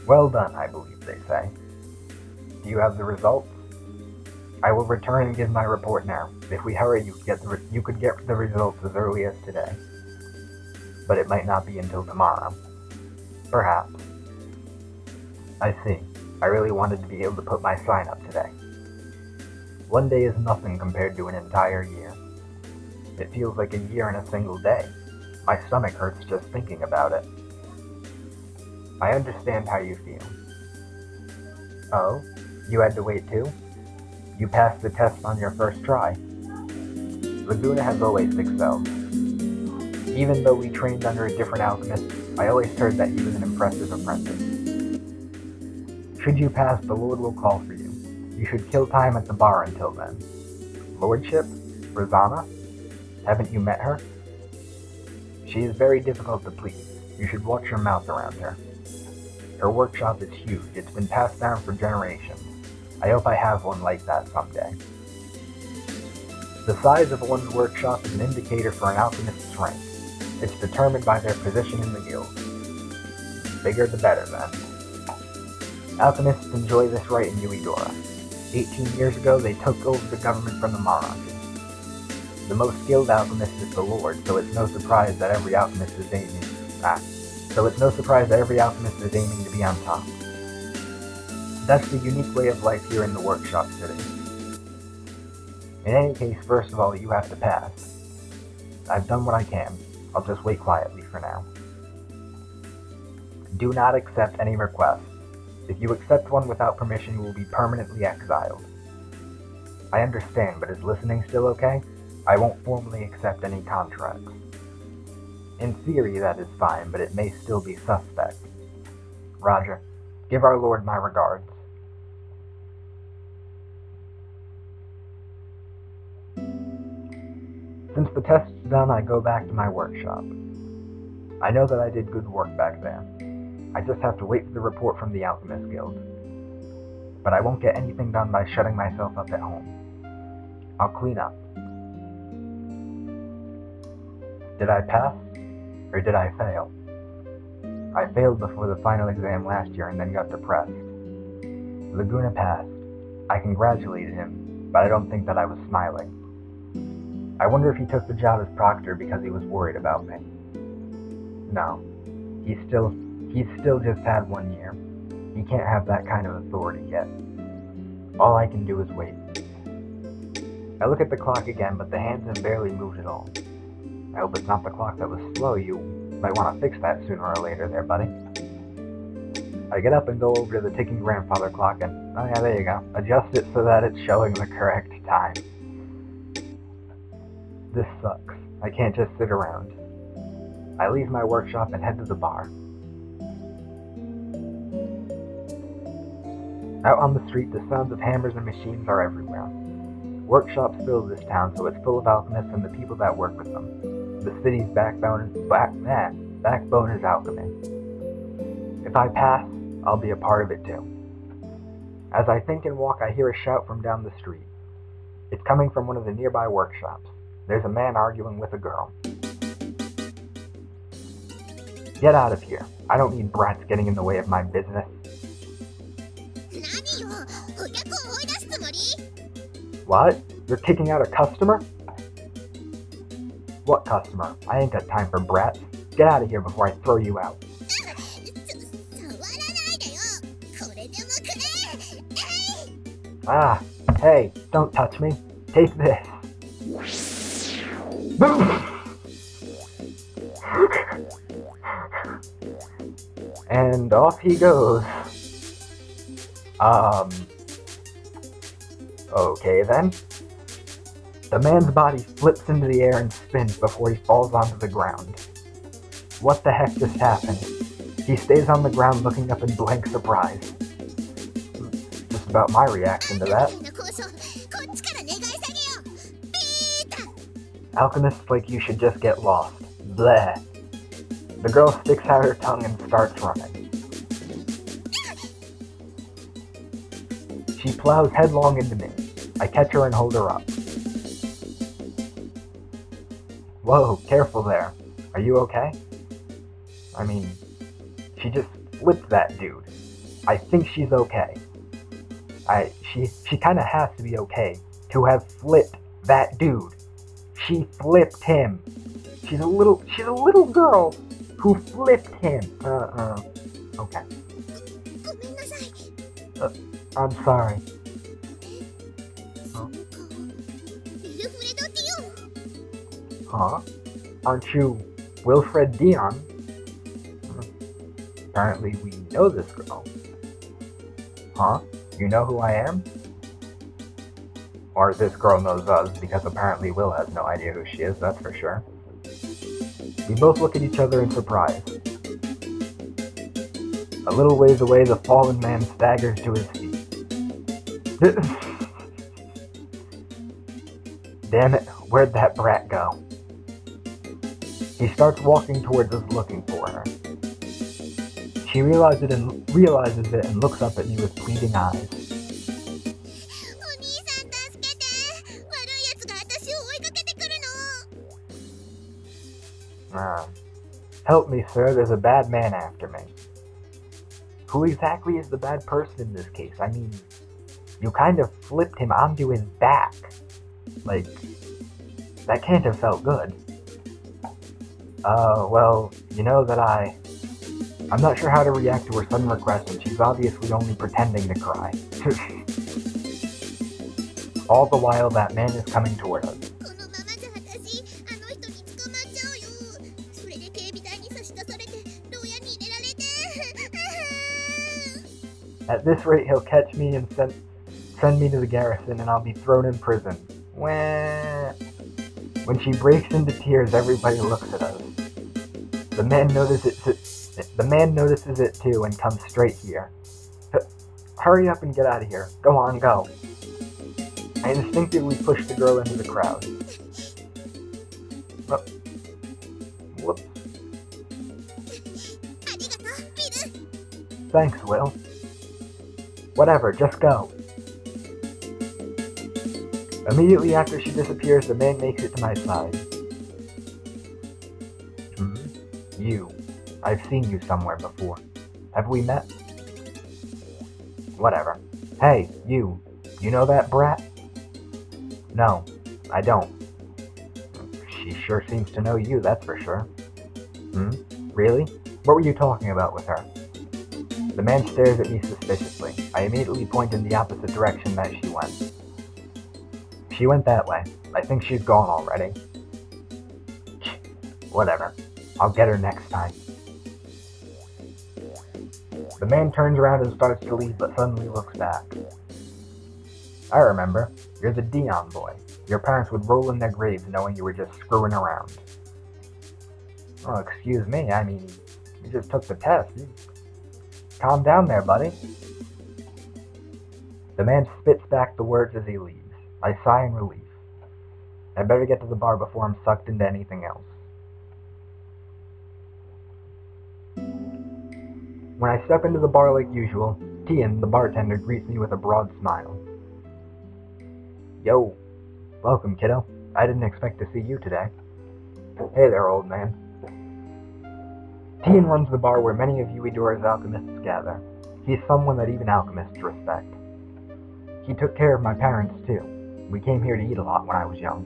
Well done, I believe they say. Do you have the results? I will return and give my report now. If we hurry, you could get the results as early as today. But it might not be until tomorrow. Perhaps. I see. I really wanted to be able to put my sign up today. One day is nothing compared to an entire year. It feels like a year in a single day. My stomach hurts just thinking about it. I understand how you feel. Oh? You had to wait too? You passed the test on your first try. Laguna has always excelled. Even though we trained under a different alchemist, I always heard that he was an impressive apprentice. Should you pass, the Lord will call for you. You should kill time at the bar until then. Lordship? Rosanna? Haven't you met her? She is very difficult to please. You should watch your mouth around her. Her workshop is huge. It's been passed down for generations. I hope I have one like that someday. The size of one's workshop is an indicator for an alchemist's rank. It's determined by their position in the guild. Bigger the better, then. Alchemists enjoy this right in Yuidora. 18 years ago, they took over the government from the monarchy. The most skilled alchemist is the Lord, so it's no surprise that every alchemist is aiming to be on top. That's the unique way of life here in the workshop city. In any case, first of all, you have to pass. I've done what I can. I'll just wait quietly for now. Do not accept any requests. If you accept one without permission, you will be permanently exiled. I understand, but is listening still okay? I won't formally accept any contracts. In theory, that is fine, but it may still be suspect. Roger. Give our Lord my regards. Since the test is done, I go back to my workshop. I know that I did good work back there. I just have to wait for the report from the Alchemist Guild. But I won't get anything done by shutting myself up at home. I'll clean up. Did I pass? Or did I fail? I failed before the final exam last year and then got depressed. Laguna passed. I congratulated him, but I don't think that I was smiling. I wonder if he took the job as proctor because he was worried about me. No. He's still just had 1 year. He can't have that kind of authority yet. All I can do is wait. I look at the clock again, but the hands have barely moved at all. I hope it's not the clock that was slow. You might want to fix that sooner or later there, buddy. I get up and go over to the ticking grandfather clock and, oh yeah, there you go. Adjust it so that it's showing the correct time. This sucks. I can't just sit around. I leave my workshop and head to the bar. Out on the street, the sounds of hammers and machines are everywhere. Workshops fill this town, so it's full of alchemists and the people that work with them. The city's backbone is alchemy. If I pass, I'll be a part of it too. As I think and walk, I hear a shout from down the street. It's coming from one of the nearby workshops. There's a man arguing with a girl. Get out of here. I don't need brats getting in the way of my business. What? You're kicking out a customer? What customer? I ain't got time for brats. Get out of here before I throw you out. Ah, hey, don't touch me. Take this. And off he goes. Okay then. The man's body flips into the air and spins before he falls onto the ground. What the heck just happened? He stays on the ground looking up in blank surprise. Just about my reaction to that. Alchemists like you should just get lost. Bleh. The girl sticks out her tongue and starts running. She plows headlong into me. I catch her and hold her up. Whoa, careful there. Are you okay? I mean, she just flipped that dude. I think she's okay. She kind of has to be okay to have flipped that dude. She flipped him. She's a little girl who flipped him. Okay. I'm sorry. Huh? Aren't you Wilfred Dion? Apparently we know this girl. Huh? You know who I am? Or this girl knows us, because apparently Will has no idea who she is, that's for sure. We both look at each other in surprise. A little ways away, the fallen man staggers to his feet. Damn it, where'd that brat go? He starts walking towards us looking for her. She realizes it and looks up at me with pleading eyes. Help me, sir, there's a bad man after me. Who exactly is the bad person in this case? I mean, you kind of flipped him onto his back. Like, that can't have felt good. Well, you know that I'm not sure how to react to her sudden request, and she's obviously only pretending to cry. All the while, that man is coming toward us. At this rate, he'll catch me and send me to the garrison, and I'll be thrown in prison. Wah. When she breaks into tears, everybody looks at us. The man notices it too and comes straight here. Hurry up and get out of here. Go on, go. I instinctively push the girl into the crowd. Whoops. Thanks, Will. Whatever, just go. Immediately after she disappears, the man makes it to my side. You. I've seen you somewhere before. Have we met? Whatever. Hey, you. You know that brat? No, I don't. She sure seems to know you, that's for sure. Really? What were you talking about with her? The man stares at me suspiciously. I immediately point in the opposite direction that she went. She went that way. I think she's gone already. Whatever. I'll get her next time. The man turns around and starts to leave, but suddenly looks back. I remember. You're the Dion boy. Your parents would roll in their graves knowing you were just screwing around. Oh, excuse me. I mean, you just took the test. Calm down there, buddy. The man spits back the words as he leaves. I sigh in relief. I better get to the bar before I'm sucked into anything else. When I step into the bar like usual, Tian, the bartender, greets me with a broad smile. Yo, welcome, kiddo. I didn't expect to see you today. Hey there, old man. Tian runs the bar where many of Yuidora's alchemists gather. He's someone that even alchemists respect. He took care of my parents, too. We came here to eat a lot when I was young.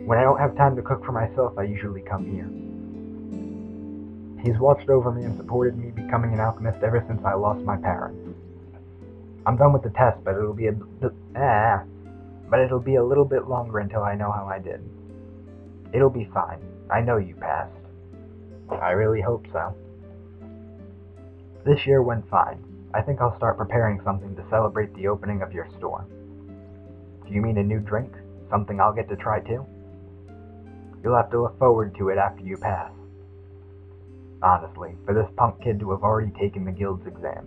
When I don't have time to cook for myself, I usually come here. He's watched over me and supported me becoming an alchemist ever since I lost my parents. I'm done with the test, but it'll be a little bit longer until I know how I did. It'll be fine. I know you passed. I really hope so. This year went fine. I think I'll start preparing something to celebrate the opening of your store. Do you mean a new drink? Something I'll get to try too? You'll have to look forward to it after you pass. Honestly, for this punk kid to have already taken the guild's exam,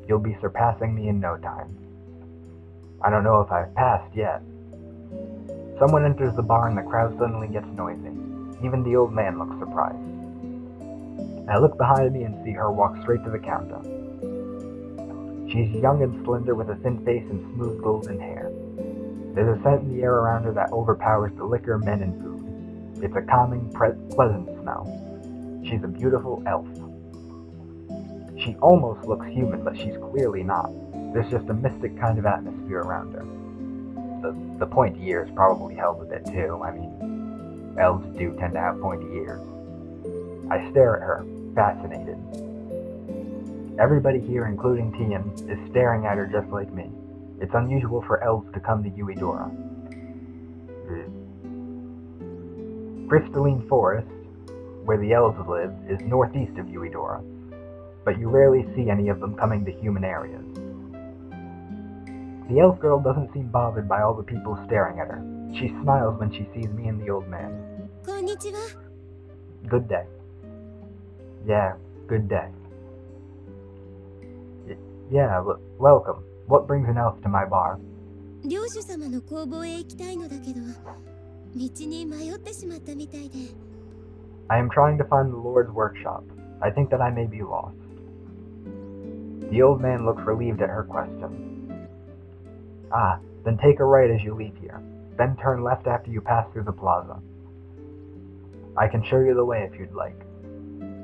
you'll be surpassing me in no time. I don't know if I've passed yet. Someone enters the bar and the crowd suddenly gets noisy. Even the old man looks surprised. I look behind me and see her walk straight to the counter. She's young and slender with a thin face and smooth golden hair. There's a scent in the air around her that overpowers the liquor, men, and food. It's a calming, pleasant smell. She's a beautiful elf. She almost looks human, but she's clearly not. There's just a mystic kind of atmosphere around her. The pointy ears probably help a bit too. I mean, elves do tend to have pointy ears. I stare at her, fascinated. Everybody here, including Tian, is staring at her just like me. It's unusual for elves to come to Yuidora. Crystalline Forest, where the elves live, is northeast of Yuidora, but you rarely see any of them coming to human areas. The elf girl doesn't seem bothered by all the people staring at her. She smiles when she sees me and the old man. Konnichiwa. Good day. Yeah, good day. Yeah, welcome. What brings an elf to my bar? 領主様の工房へ行きたいのだけど、道に迷ってしまったみたいで。I am trying to find the Lord's workshop. I think that I may be lost. The old man looks relieved at her question. Ah, then take a right as you leave here. Then turn left after you pass through the plaza. I can show you the way if you'd like.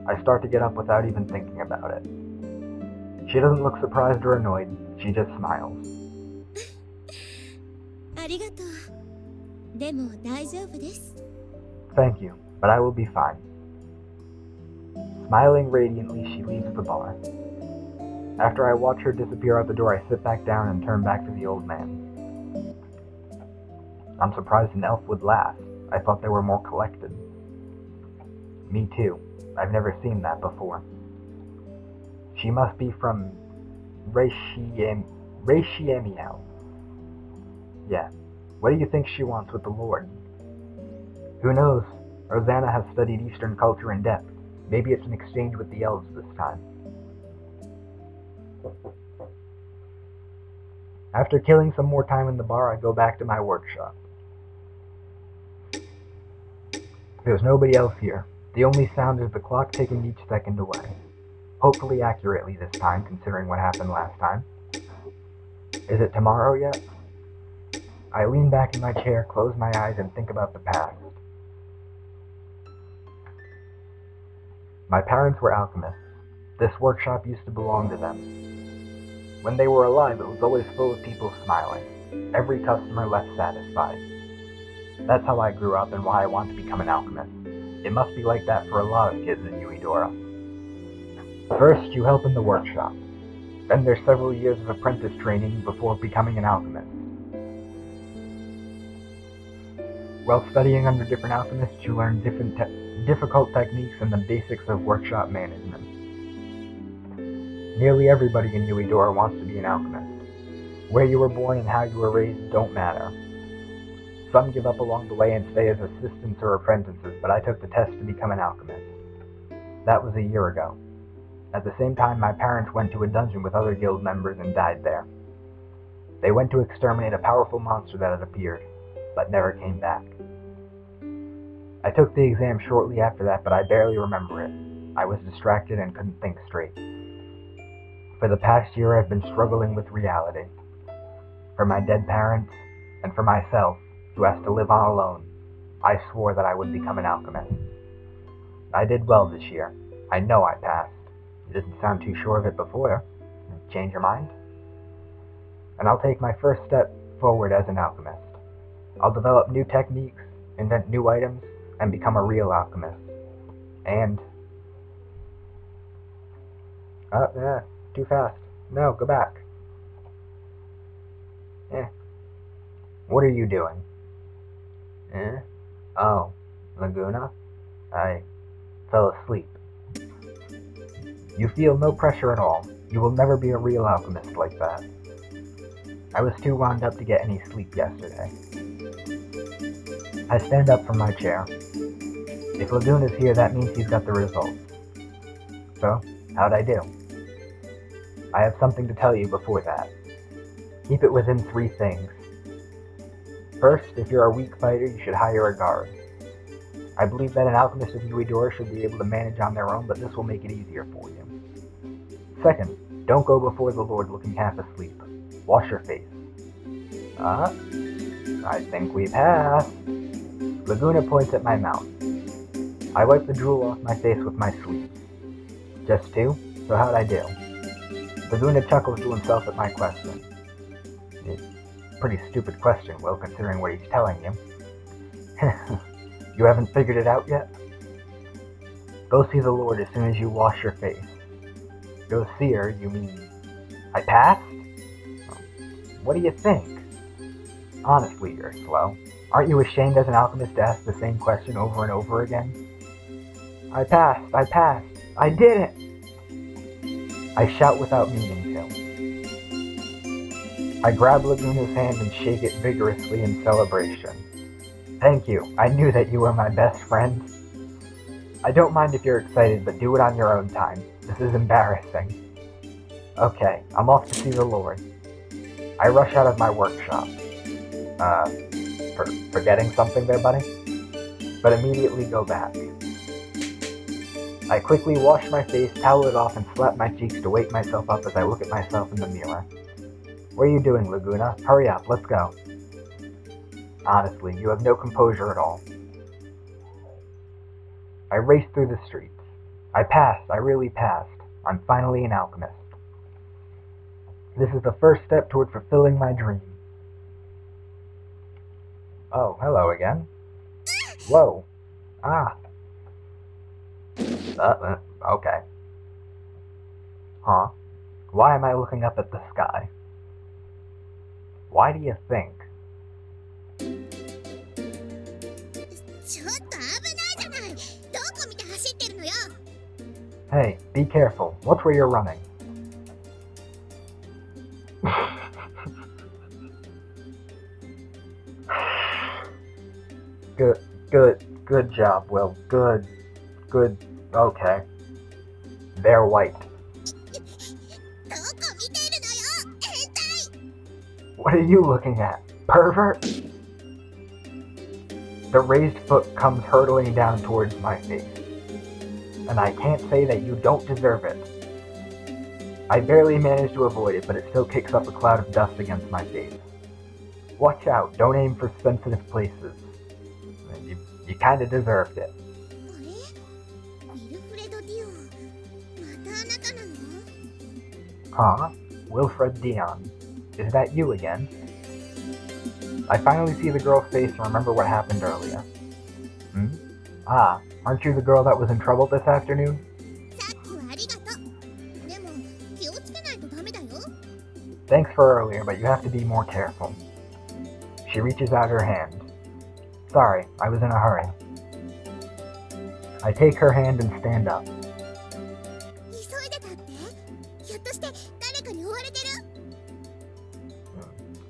I start to get up without even thinking about it. She doesn't look surprised or annoyed. She just smiles. ありがとう。でも大丈夫です。Thank you, but I will be fine. Smiling radiantly, she leaves the bar. After I watch her disappear out the door, I sit back down and turn back to the old man. I'm surprised an elf would laugh. I thought they were more collected. Me too. I've never seen that before. She must be from Reishiemiao. Yeah. What do you think she wants with the Lord? Who knows? Rosanna has studied Eastern culture in depth. Maybe it's an exchange with the elves this time. After killing some more time in the bar, I go back to my workshop. There's nobody else here. The only sound is the clock ticking each second away. Hopefully accurately this time, considering what happened last time. Is it tomorrow yet? I lean back in my chair, close my eyes, and think about the past. My parents were alchemists. This workshop used to belong to them. When they were alive, it was always full of people smiling. Every customer left satisfied. That's how I grew up and why I want to become an alchemist. It must be like that for a lot of kids in Yuidora. First, you help in the workshop. Then there's several years of apprentice training before becoming an alchemist. While studying under different alchemists, you learn difficult techniques and the basics of workshop management. Nearly everybody in Yuidora wants to be an alchemist. Where you were born and how you were raised don't matter. Some give up along the way and stay as assistants or apprentices, but I took the test to become an alchemist. That was a year ago. At the same time, my parents went to a dungeon with other guild members and died there. They went to exterminate a powerful monster that had appeared, but never came back. I took the exam shortly after that, but I barely remember it. I was distracted and couldn't think straight. For the past year, I've been struggling with reality. For my dead parents, and for myself, who has to live on alone, I swore that I would become an alchemist. I did well this year. I know I passed. You didn't sound too sure of it before. Change your mind? And I'll take my first step forward as an alchemist. I'll develop new techniques, invent new items, and become a real alchemist. And... too fast. No, go back. What are you doing? Oh, Laguna? I fell asleep. You feel no pressure at all. You will never be a real alchemist like that. I was too wound up to get any sleep yesterday. I stand up from my chair. If Laguna's here, that means he's got the results. So, how'd I do? I have something to tell you before that. Keep it within 3 things. First, if you're a weak fighter, you should hire a guard. I believe that an alchemist of Yuidora should be able to manage on their own, but this will make it easier for you. Second, don't go before the Lord looking half asleep. Wash your face. I think we passed. Laguna points at my mouth. I wipe the drool off my face with my sleeve. Just 2? So how'd I do? Laguna chuckles to himself at my question. It's a pretty stupid question, Will, considering what he's telling you. You haven't figured it out yet? Go see the Lord as soon as you wash your face. Go see her, you mean... I passed? What do you think? Honestly, you're slow. Aren't you ashamed as an alchemist to ask the same question over and over again? I passed, I did it! I shout without meaning to. I grab Laguna's hand and shake it vigorously in celebration. Thank you, I knew that you were my best friend. I don't mind if you're excited, but do it on your own time. This is embarrassing. Okay, I'm off to see the Lord. I rush out of my workshop. Forgetting something there, buddy? But immediately go back. I quickly wash my face, towel it off, and slap my cheeks to wake myself up as I look at myself in the mirror. What are you doing, Laguna? Hurry up, let's go. Honestly, you have no composure at all. I race through the streets. I passed, I really passed. I'm finally an alchemist. This is the first step toward fulfilling my dream. Oh, hello again. Whoa. Ah. Okay. Huh? Why am I looking up at the sky? Why do you think? Hey, be careful. Watch where you're running. Good job, Will. Good. Okay. They're white. What are you looking at? Pervert? The raised foot comes hurtling down towards my face. And I can't say that you don't deserve it. I barely manage to avoid it, but it still kicks up a cloud of dust against my face. Watch out, don't aim for sensitive places. You kinda deserved it. Huh? Wilfred Dion. Is that you again? I finally see the girl's face and remember what happened earlier. Ah, aren't you the girl that was in trouble this afternoon? Thanks for earlier, but you have to be more careful. She reaches out her hand. Sorry, I was in a hurry. I take her hand and stand up.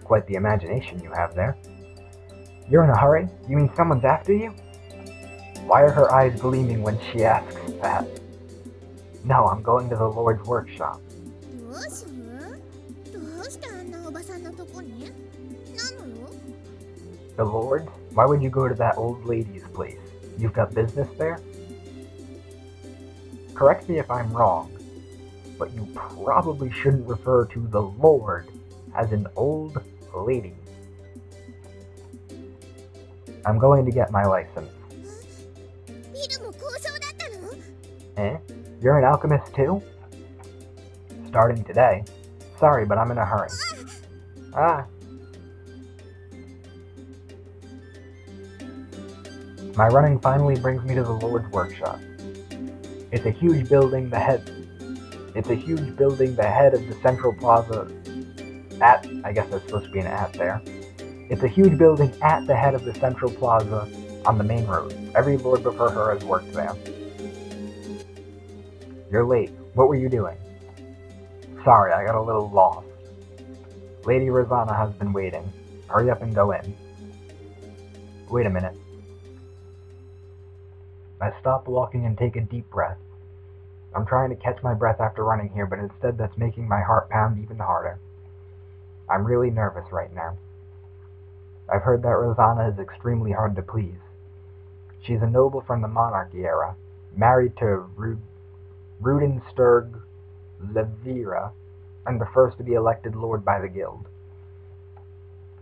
Quite the imagination you have there. You're in a hurry? You mean someone's after you? Why are her eyes gleaming when she asks that? No, I'm going to the Lord's workshop. The Lord? Why would you go to that old lady's place? You've got business there? Correct me if I'm wrong, but you probably shouldn't refer to the Lord as an old lady. I'm going to get my license. Eh? You're an alchemist too? Starting today. Sorry, but I'm in a hurry. Ah. My running finally brings me to the Lord's workshop. It's a huge building, the head of the central plaza I guess there's supposed to be an at there. It's a huge building at the head of the central plaza on the main road. Every lord before her has worked there. You're late. What were you doing? Sorry, I got a little lost. Lady Rosanna has been waiting. Hurry up and go in. Wait a minute. I stop walking and take a deep breath. I'm trying to catch my breath after running here, but instead that's making my heart pound even harder. I'm really nervous right now. I've heard that Rosanna is extremely hard to please. She's a noble from the monarchy era, married to Rudensturg Levira, and the first to be elected lord by the guild.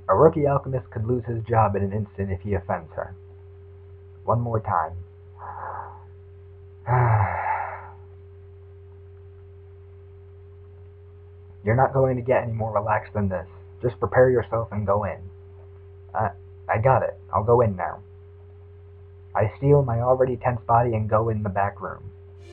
A rookie alchemist could lose his job in an instant if he offends her. One more time. You're not going to get any more relaxed than this. Just prepare yourself and go in. I got it. I'll go in now. I steal my already tense body and go in the back room.